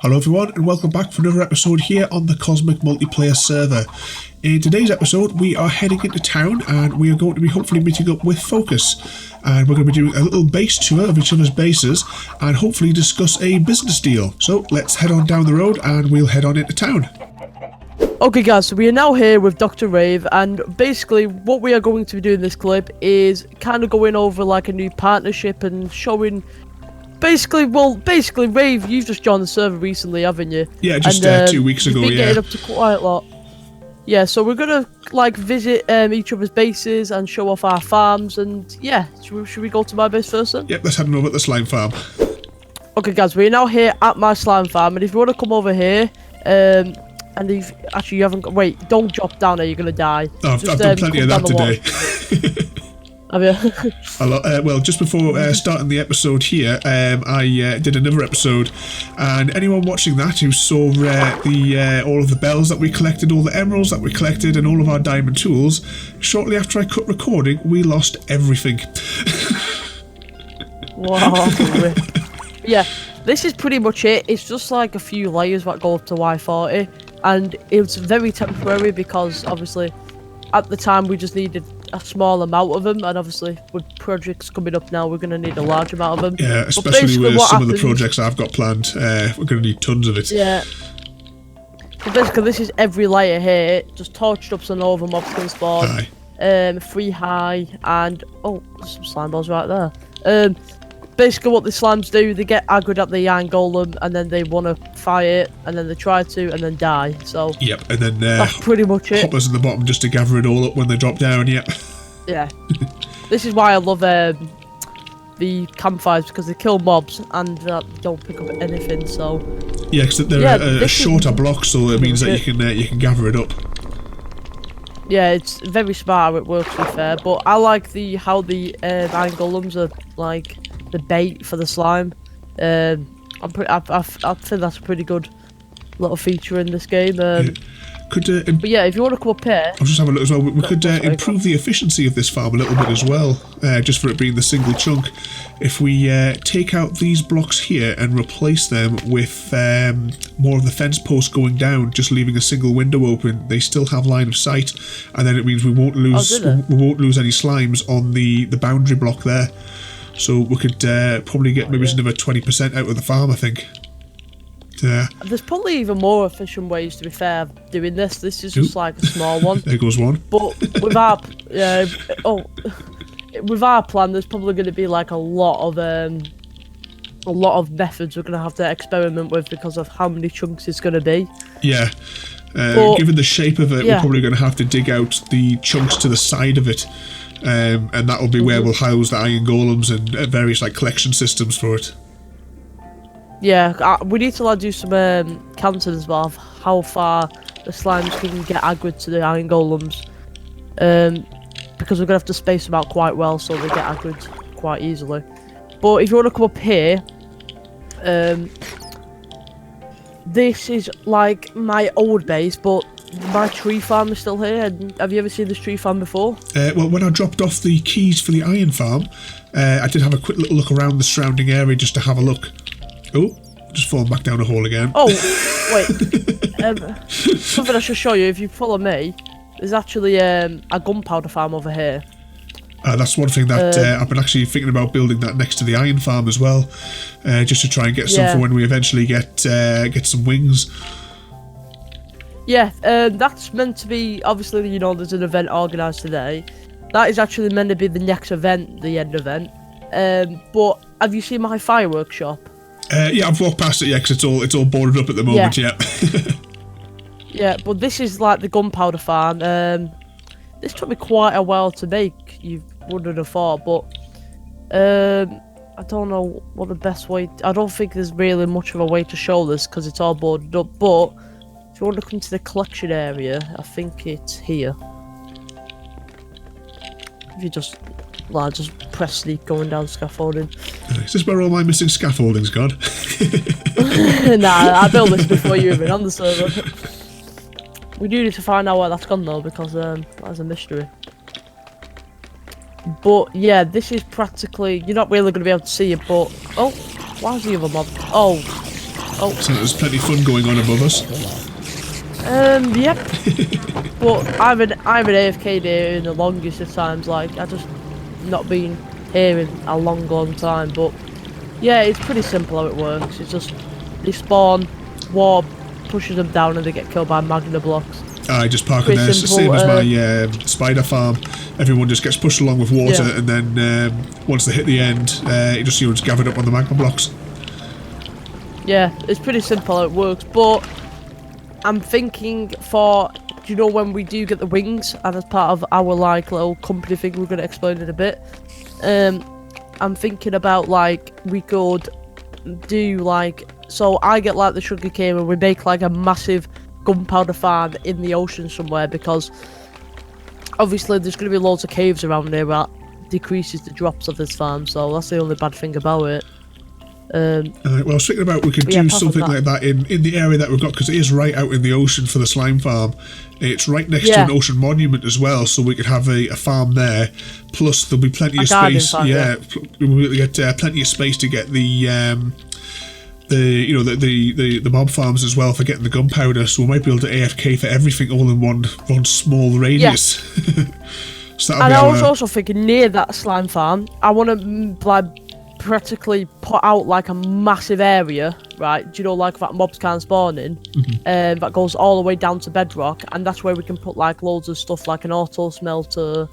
Hello everyone and welcome back for another episode here on the Cosmic multiplayer server. In today's episode we are heading into town and we are going to be hopefully meeting up with Focus, and we're going to be doing a little base tour of each other's bases and hopefully discuss a business deal. So let's head on down the road and we'll head on into town. Okay guys, so we are now here with Dr. Rave, and basically what we are going to be doing in this clip is kind of going over like a new partnership and showing basically, Rave, you've just joined the server recently, haven't you? Yeah, just 2 weeks ago, you've been yeah. getting up to quite a lot. Yeah, so we're gonna like visit each other's bases and show off our farms, and yeah, should we go to my base first then? Yep, let's head on over to the slime farm. Okay guys, we're now here at my slime farm, and if you want to come over here, and if actually you haven't, wait, don't drop down or you're gonna die. Oh, I've done plenty of that today. Have you? Well, just before starting the episode here, I did another episode, and anyone watching that who saw all of the bells that we collected, all the emeralds that we collected, and all of our diamond tools, shortly after I cut recording, we lost everything. Wow. Yeah, this is pretty much it. It's just like a few layers that go up to Y40, and it's very temporary because obviously at the time we just needed a small amount of them, and obviously with projects coming up now we're going to need a large amount of them. Yeah, especially with some of the projects I've got planned, we're going to need tons of it. Yeah. So basically this is every layer here, just torched up so no other mobs can spawn. Free high, and oh, there's some slime balls right there. Basically what the slimes do, they get aggroed at the iron golem and then they want to fight it, and then they try to and then die. So yep, and then that's pretty much it. Hoppers in the bottom just to gather it all up when they drop down. Yep. Yeah. This is why I love the campfires, because they kill mobs and don't pick up anything. So yeah, because they're a shorter block, so it means that you can gather it up. Yeah, it's very smart how it works, to be fair. But I like how the iron golems are like the bait for the slime. I think that's a pretty good little feature in this game. But yeah, if you want to come up here, I'll just have a look as well. We could improve the efficiency of this farm a little bit as well, just for it being the single chunk. If we take out these blocks here and replace them with more of the fence posts going down, just leaving a single window open, they still have line of sight, and then it means we won't lose any slimes on the boundary block there. So we could probably get maybe another 20% out of the farm, I think. Yeah. There's probably even more efficient ways, to be fair, of doing this. This is just like a small one. There goes one. But with our with our plan, there's probably going to be like a lot of methods we're going to have to experiment with because of how many chunks it's going to be. Yeah. Given the shape of it, we're probably going to have to dig out the chunks to the side of it. And that'll be where we'll house the iron golems and various like collection systems for it. Yeah, we need to do some counting as well of how far the slimes can get aggroed to the iron golems, because we're gonna have to space them out quite well so they get aggroed quite easily. But if you want to come up here, this is like my old base, but my tree farm is still here. Have you ever seen this tree farm before? Well, when I dropped off the keys for the iron farm, I did have a quick little look around the surrounding area just to have a look. Oh, just falling back down a hole again. Oh, wait. Something I should show you. If you follow me, there's actually a gunpowder farm over here. That's one thing that I've been actually thinking about building that next to the iron farm as well, just to try and get some for when we eventually get some wings. Yeah, that's meant to be, obviously, you know, there's an event organised today. That is actually meant to be the next event, the end event. But have you seen my fireworks shop? Yeah, I've walked past it, yeah, because it's all boarded up at the moment, yeah. Yeah, but this is like the gunpowder farm. This took me quite a while to make, you wouldn't have thought, but I don't know what the best way... I don't think there's really much of a way to show this because it's all boarded up, but if you want to come to the collection area, I think it's here. If you just press sleep going down scaffolding. Is this where all my missing scaffolding's gone? Nah, I built this before you even on the server. We do need to find out where that's gone though, because that's a mystery. But yeah, this is practically, you're not really going to be able to see it, but oh, why is the other mob? Oh, Oh. So there's plenty of fun going on above us. Yep. But I've been AFK here in the longest of times. Like, I just not been here in a long time. But yeah, it's pretty simple how it works. It's just they spawn, warp, pushes them down, and they get killed by magna blocks. I just park in there. It's the same as my spider farm. Everyone just gets pushed along with water, and then once they hit the end, you just gathered up on the magma blocks. Yeah, it's pretty simple how it works. But I'm thinking for, do you know when we do get the wings, and as part of our like little company thing, we're gonna explain it a bit. I'm thinking about like we could do like, so I get like the sugar cane and we make like a massive gunpowder farm in the ocean somewhere, because obviously there's going to be loads of caves around here that decreases the drops of this farm, so that's the only bad thing about it. Well, I was thinking about we could do something like that in the area that we've got, because it is right out in the ocean for the slime farm. It's right next to an ocean monument as well, so we could have a farm there. Plus, there'll be plenty of space. We'll get plenty of space to get the mob farms as well for getting the gunpowder. So we might be able to AFK for everything all in one small radius. So and I was also thinking near that slime farm, I want to like practically put out like a massive area, right? Do you know, like that mobs can't spawn in, that goes all the way down to bedrock, and that's where we can put like loads of stuff like an auto smelter,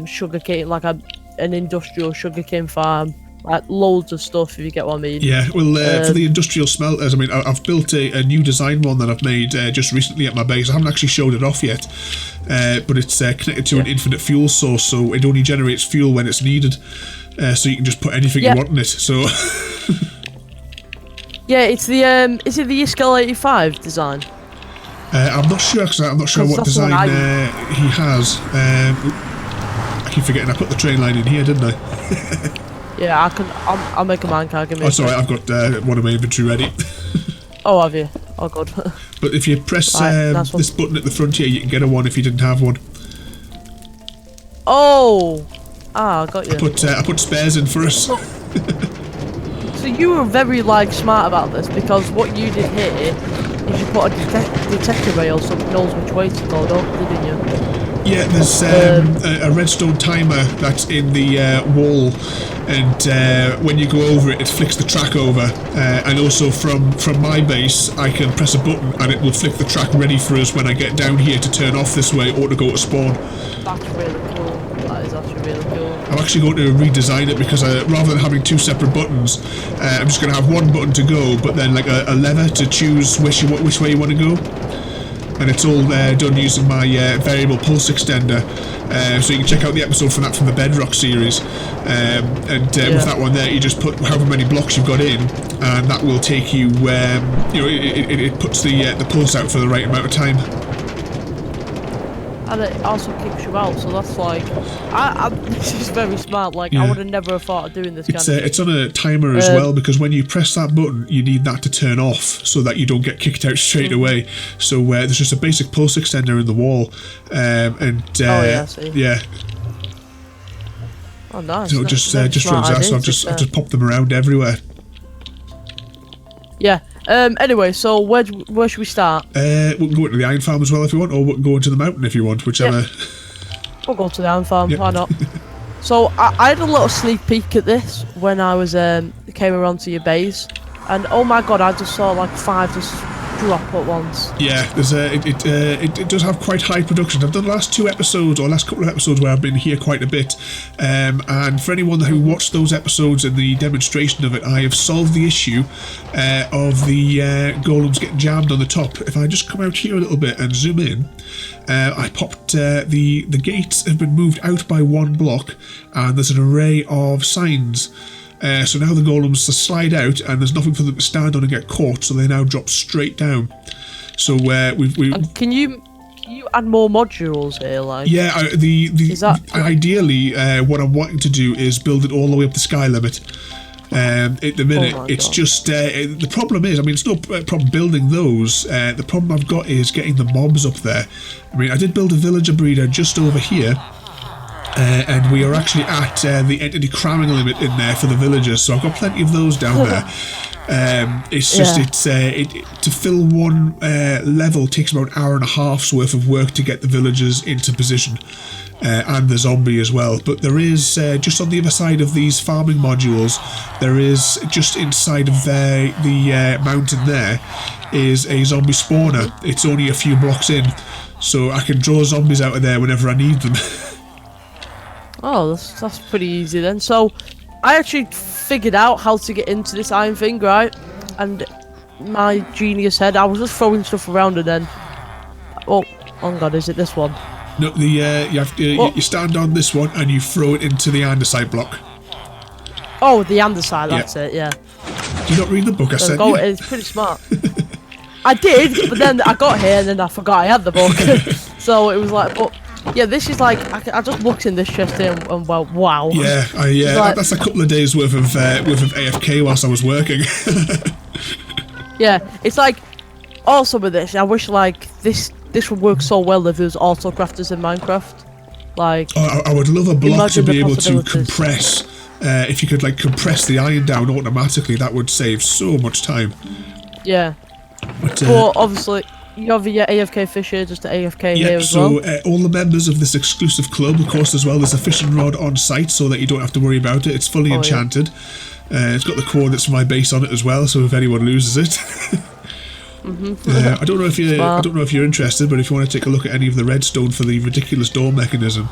sugarcane, like an industrial sugarcane farm, like loads of stuff, if you get what I mean. Yeah, well, for the industrial smelters, I mean, I've built a new design one that I've made just recently at my base. I haven't actually showed it off yet, but it's connected to an infinite fuel source, so it only generates fuel when it's needed. So you can just put anything you want in it. So yeah, it's the is it the SL85 design? I'm not sure, because I'm not sure what design he has. I keep forgetting I put the train line in here, didn't I? Yeah, I'll make a minecart. Oh, sorry, I've got one of my inventory ready. Oh, have you? Oh, good. But if you press this button at the front here, you can get a one if you didn't have one. Oh! Ah, I got you. I put spares in for us. So you were very like smart about this, because what you did here is you put a detector rail so it knows which way to go, didn't you? Yeah, there's a redstone timer that's in the wall, and when you go over it, it flicks the track over. And also from my base, I can press a button and it will flick the track ready for us when I get down here to turn off this way or to go to spawn. That's really cool. That is actually really cool. I'm actually going to redesign it, because rather than having two separate buttons, I'm just going to have one button to go, but then like a lever to choose which way you want to go. And it's all done using my variable pulse extender, so you can check out the episode from the Bedrock series. With that one there, you just put however many blocks you've got in, and that will take you. It puts the pulse out for the right amount of time. And it also kicks you out, so that's like, this is very smart. Like I would have never thought of doing this. It's on a timer as well, because when you press that button, you need that to turn off so that you don't get kicked out straight away. So there's just a basic pulse extender in the wall, I see. Yeah. Oh, nice. So just runs that. So I've just popped them around everywhere. Yeah. Anyway, so where should we start? We can go into the iron farm as well if you want, or we can go into the mountain if you want, whichever. Yeah. We'll go to the iron farm. Why not? So I had a little sneak peek at this when I was came around to your base, and oh my god, I just saw like 5 just drop at once. Yeah, there's it does have quite high production. I've done the last couple of episodes where I've been here quite a bit, and for anyone who watched those episodes and the demonstration of it, I have solved the issue of the golems getting jammed on the top. If I just come out here a little bit and zoom in, I popped the gates have been moved out by one block, and there's an array of signs. So now the golems slide out, and there's nothing for them to stand on and get caught, so they now drop straight down. So can you add more modules here? Like, yeah, ideally, what I'm wanting to do is build it all the way up the sky limit. At the minute, it's just the problem is, I mean, it's no problem building those. The problem I've got is getting the mobs up there. I mean, I did build a villager breeder just over here. And we are actually at the entity cramming limit in there for the villagers, so I've got plenty of those down there. It's just to fill one level takes about an hour and a half's worth of work to get the villagers into position, and the zombie as well. But there is just on the other side of these farming modules, there is just inside of the mountain there is a zombie spawner. It's only a few blocks in, so I can draw zombies out of there whenever I need them. Oh, that's pretty easy then. So, I actually figured out how to get into this iron thing, right? And my genius head, I was just throwing stuff around and then... Oh god, is it this one? No, you have to, you stand on this one and you throw it into the andesite block. Oh, the andesite, that's it, yeah. Do you not read the book I sent you? It's pretty smart. I did, but then I got here and then I forgot I had the book. So it was like, but... Yeah, this is like I just looked in this chest here and well, wow. Yeah, that's a couple of days worth of AFK whilst I was working. Yeah, it's like also with this, I wish like this would work so well if there was auto crafters in Minecraft. Like, I would love a block to be able to compress. If you could like compress the iron down automatically, that would save so much time. Yeah, but obviously. You have your AFK fish here, just the AFK here as well. So all the members of this exclusive club, of course, as well, there's a fishing rod on site so that you don't have to worry about it. It's fully enchanted. It's got the coordinates for my base on it as well, so if anyone loses it. I don't know if you're interested, but if you want to take a look at any of the redstone for the ridiculous door mechanism,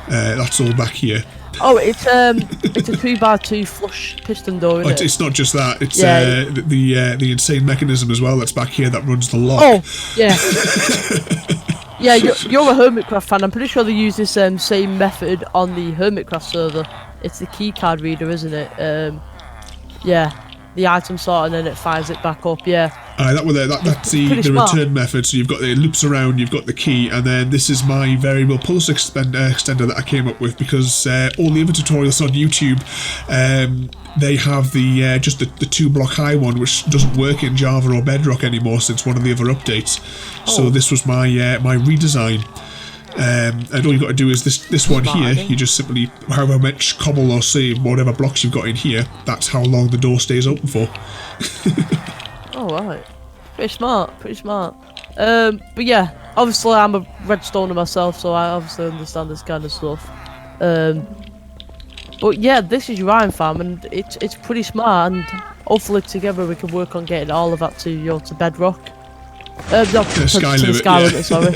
that's all back here. Oh, it's a 2x2 flush piston door, isn't it? It's not just that. It's the insane mechanism as well that's back here that runs the lock. Oh, yeah. Yeah, you're a Hermitcraft fan. I'm pretty sure they use this same method on the Hermitcraft server. It's the keycard reader, isn't it? Yeah, the item sort and then it fires it back up. Yeah. That's the return method. So you've got it loops around, you've got the key, and then this is my variable pulse extender that I came up with because all the other tutorials on YouTube, they have the just the 2-block high one, which doesn't work in Java or Bedrock anymore since one of the other updates. So this was my my redesign. And all you've got to do is this one here, you just simply, however much cobble or say whatever blocks you've got in here, that's how long the door stays open for. Oh, right. Pretty smart. But yeah, obviously I'm a redstoner myself, so I obviously understand this kind of stuff. But yeah, this is your iron farm, and it's pretty smart, and hopefully together we can work on getting all of that to Bedrock. To Skylimit, sorry.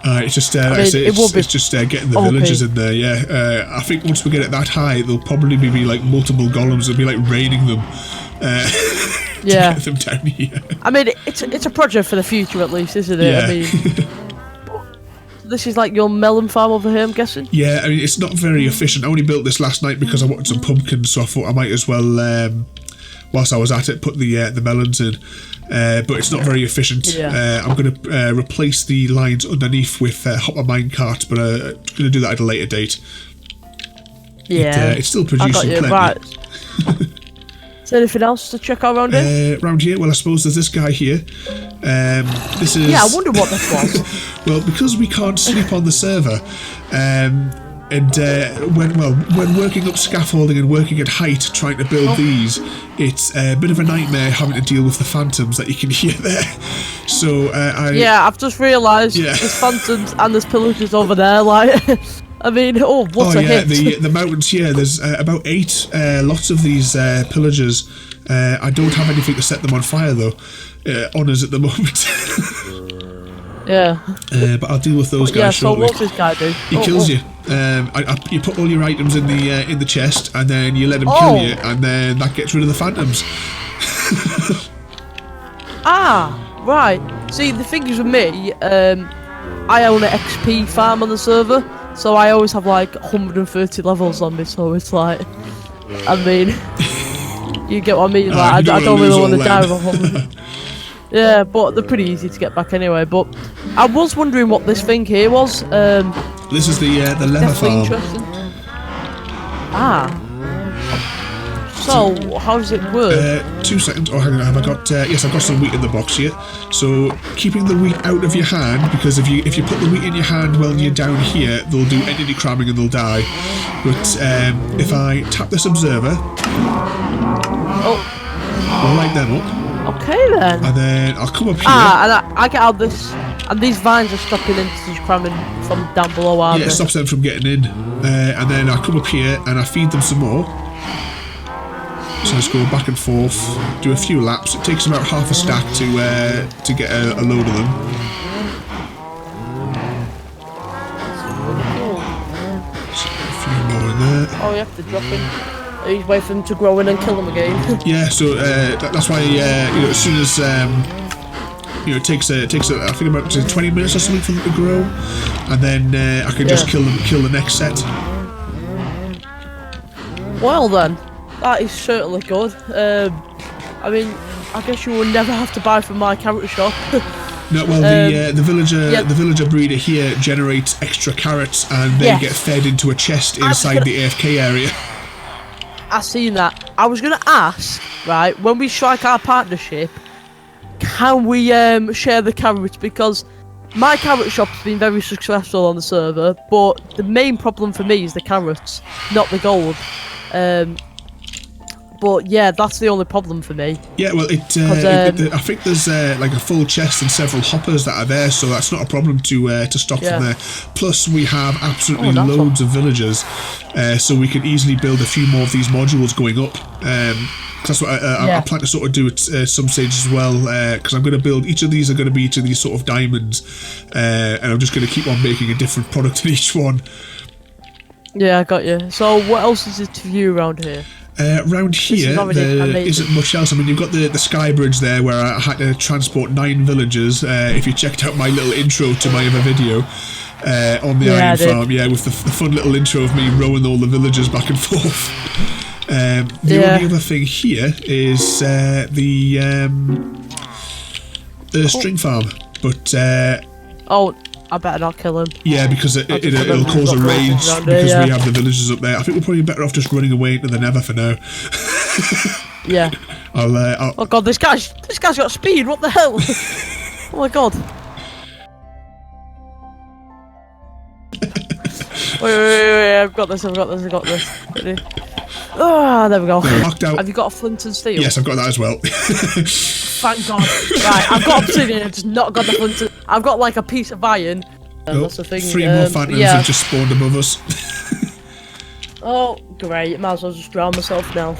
It's just it's just getting the villagers in there. Yeah, I think once we get it that high, there'll probably be like multiple golems. It'll be like raining them. To get them down here. I mean, it's a project for the future at least, isn't it? Yeah. I mean, this is like your melon farm over here, I'm guessing. Yeah, I mean it's not very efficient. I only built this last night because I wanted some pumpkins, so I thought I might as well, whilst I was at it, put the melons in. But it's not very efficient. I'm going to replace the lines underneath with hopper minecart, but I'm going to do that at a later date. Yeah, it's still producing plenty. Right. Is there anything else to check out around here? Around here, well, I suppose there's this guy here. This is. Yeah, I wonder what this was. Well, because we can't sleep on the server, and when working up scaffolding and working at height, trying to build these, it's a bit of a nightmare having to deal with the phantoms that you can hear there. So I've just realised there's phantoms and there's pillagers over there. Like, I mean, what a hit! The mountains here. There's about 8 lots of these pillagers. I don't have anything to set them on fire though. Honours at the moment. Yeah. But I'll deal with those guys shortly. So what's this guy do? He kills you. You put all your items in the chest, and then you let him kill you, and then that gets rid of the phantoms. Right. See, the thing is with me, I own an XP farm on the server, so I always have like 130 levels on me. So it's like, I mean, you get what I mean? Like, I don't really want to die with 100. Yeah, but they're pretty easy to get back anyway. But I was wondering what this thing here was. This is the leather farm. Interesting. So how does it work? 2 seconds. Oh, hang on. Have I got? Yes, I've got some wheat in the box here. So keeping the wheat out of your hand, because if you put the wheat in your hand while you're down here, they'll do entity cramming and they'll die. But if I tap this observer. We'll light them up. Okay then. And then I'll come up here. And I get out this, and these vines are stopping into just cramming from down below, aren't they? Yeah, it stops them from getting in. And then I come up here and I feed them some more. So just go back and forth, do a few laps. It takes about half a stack to get a load of them. So a few more in there. Oh, you have to drop in. You wait for them to grow in and kill them again. Yeah, so that's why you know, as soon as you know, it takes I think about 20 minutes or something for them to grow, and then I can just kill the next set. Well then, that is certainly good. I mean, I guess you will never have to buy from my carrot shop. No, well, the villager breeder here generates extra carrots, and they get fed into a chest inside the AFK area. I seen that. I was gonna ask, right, when we strike our partnership, can we share the carrots? Because my carrot shop's been very successful on the server, but the main problem for me is the carrots, not the gold. But yeah, that's the only problem for me. Yeah, well, I think there's like a full chest and several hoppers that are there, so that's not a problem to stock from there. Plus, we have absolutely loads of villagers, so we can easily build a few more of these modules going up. That's what I plan to sort of do at some stage as well, because I'm going to build, each of these are going to be each of these sort of diamonds, and I'm just going to keep on making a different product in each one. Yeah, I got you. So what else is it to view around here? Around here, there isn't much else. I mean, you've got the sky bridge there where I had to transport 9 villagers. If you checked out my little intro to my other video on the iron farm, with the fun little intro of me rowing all the villagers back and forth. The only other thing here is the string farm, but I better not kill him. Yeah, because it'll cause a rage because we have the villagers up there. I think we're probably better off just running away into the Nether for now. Yeah. I'll oh god, this guy's got speed. What the hell? Oh my god. wait, I've got this. Ready? Ah, there we go. Knocked out. Have you got a flint and steel? Yes, I've got that as well. Thank God. Right, I've got obsidian, I've just not got the flint. I've got like a piece of iron. That's the thing. 3 more phantoms have just spawned above us. Oh, great. Might as well just drown myself now.